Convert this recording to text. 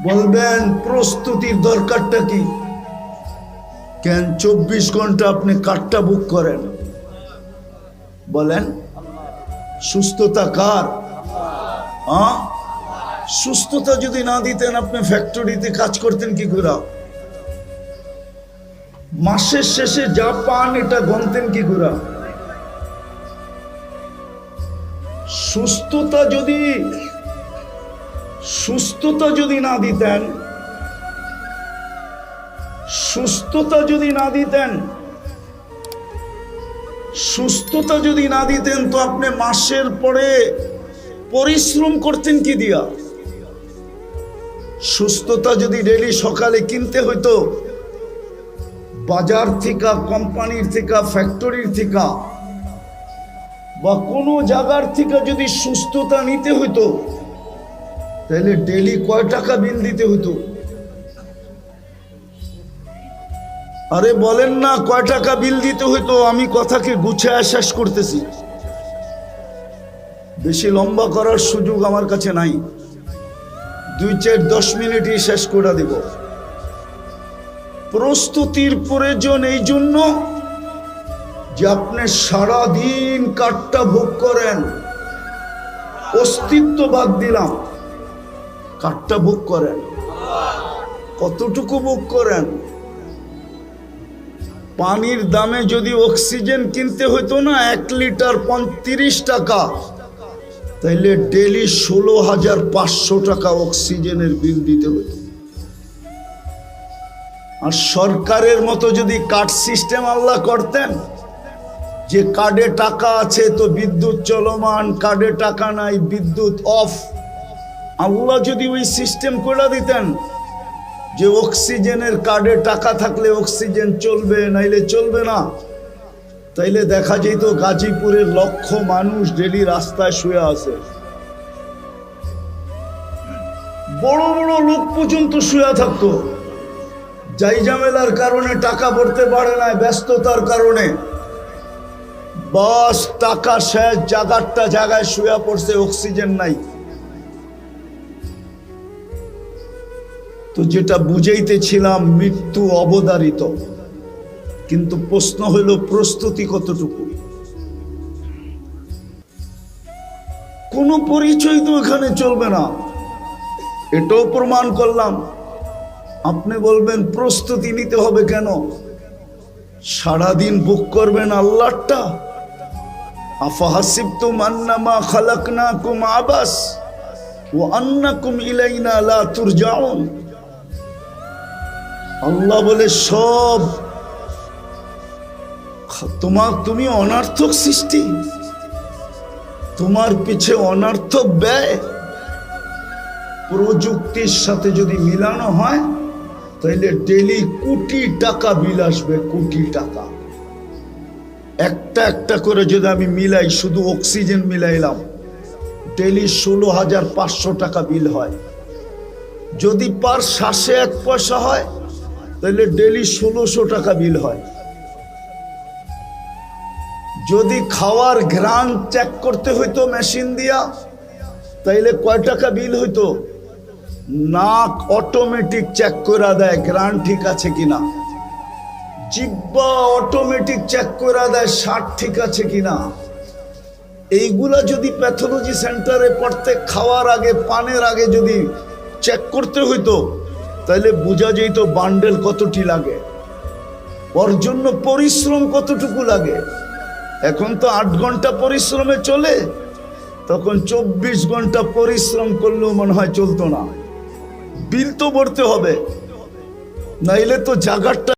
বলবেন প্রস্তুতির দরকারটা কি? কেন 24 ঘন্টা আপনি কারটা বুক করেন? বলেন সুস্থতা কার? সুস্থতা যদি না দিতেন আপনি ফ্যাক্টরিতে কাজ করতেন কি করে? মাসের শেষে যা পান এটা গণতেন কি করে? সুস্থতা যদি না দিতেন, সুস্থতা যদি না দিতেন তো আপনি মাসের পরে পরিশ্রম করতেন কি দিয়া? সুস্থতা যদি ডেইলি সকালে কিনতে হইতো বাজার থেকে, কোম্পানির থেকে, ফ্যাক্টরির থেকে বা কোনো জায়গার থেকে যদি সুস্থতা নিতে হইতো তাহলে ডেইলি কয় টাকা বিল দিতে হইতো? আরে বলেন না কয় টাকা বিল দিতে হইতো? আমি কথাকে গুছিয়ে শেষ করতেছি, বেশি লম্বা করার সুযোগ আমার কাছে নাই। 2-4-10 মিনিটই শেষ করে দিব। প্রস্তুতির প্রয়োজন এই জন্য যে আপনি সারাদিন কাঠটা ভোগ করেন। অস্তিত্ব বাদ দিলাম, কাঠটা ভোগ করেন। কতটুকু ভোগ করেন? পানির দামে যদি অক্সিজেন কিনতে হইতো না 1 লিটার 35 টাকা, তাইলে ডেইলি 16,500 টাকা অক্সিজেনের বিল দিতে হইতো। আর সরকারের মতো যদি কার্ড সিস্টেম আল্লাহ করতেন যে কার্ডে টাকা আছে তো বিদ্যুৎ চলমান, কার্ডে টাকা নাই বিদ্যুৎ অফ, আল্লাহ যদি ওই সিস্টেম করে দিতেন যে অক্সিজেনের কার্ডে টাকা থাকলে অক্সিজেন চলবে, নাইলে চলবে না, তাইলে দেখা যেত গাজীপুরের লক্ষ মানুষ ডেলি রাস্তায় শুয়ে আছে। বড় বড় লোক পর্যন্ত শুয়ে থাকতো, যাই ঝামেলার কারণে টাকা ভরতে পারে না, ব্যস্ততার কারণে। বাস টাকা শেষ, জায়গায় শুয়ে পড়ছে, অক্সিজেন নাই। তো যেটা বুঝাইতেছিলাম, মৃত্যু অবধারিত, কিন্তু প্রশ্ন হলো প্রস্তুতি কতটুকু? কোনো পরিচয় তো এখানে চলবে না, এটাও প্রমাণ করলাম। আপনি বলবেন প্রস্তুতি নিতে হবে কেন? সারাদিন বুক করবেন আল্লাহটা। আফাহাসিবতুম আন্নামা খালাকনাকুম আবাস ওয়া আন্নাকুম ইলাইনা লা তুরজাউন। আল্লাহ বলে সব তুমি অনর্থক সৃষ্টি, তোমার পিছে অনর্থক ব্যয়। প্রযুক্তির সাথে যদি মিলানো হয় তাহলে ডেইলি কোটি টাকা বিল আসবে, কোটি টাকা। একটা করে যদি আমি মিলাই, শুধু অক্সিজেন মিলাইলাম, ডেইলি 16,500 টাকা বিল হয়। যদি পার শ্বাসে 1 পয়সা হয় তাহলে ডেইলি 1600 টাকা বিল হয়। যদি খাওয়ার ঘ্রাণ চেক করতে হইতো মেশিন দিয়া তাইলে কয় টাকা বিল হইতো? নাক অটোমেটিক চেক করে দেয় ঘ্রাণ ঠিক আছে কিনা, জিহ্বা অটোমেটিক চেক করে দেয় স্বাদ ঠিক আছে কিনা। এইগুলা যদি প্যাথোলজি সেন্টারে পড়তে, খাওয়ার আগে, পানের আগে যদি চেক করতে হইতো তাহলে বোঝা যেত বান্ডেল কতটি লাগে, ওর জন্য পরিশ্রম কতটুকু লাগে। এখন তো 8 ঘন্টা পরিশ্রমে চলে, তখন 24 ঘন্টা পরিশ্রম করলেও মনে হয় চলতো না। বিল তো ভরতে হবে, নাইলে তো জাগারটা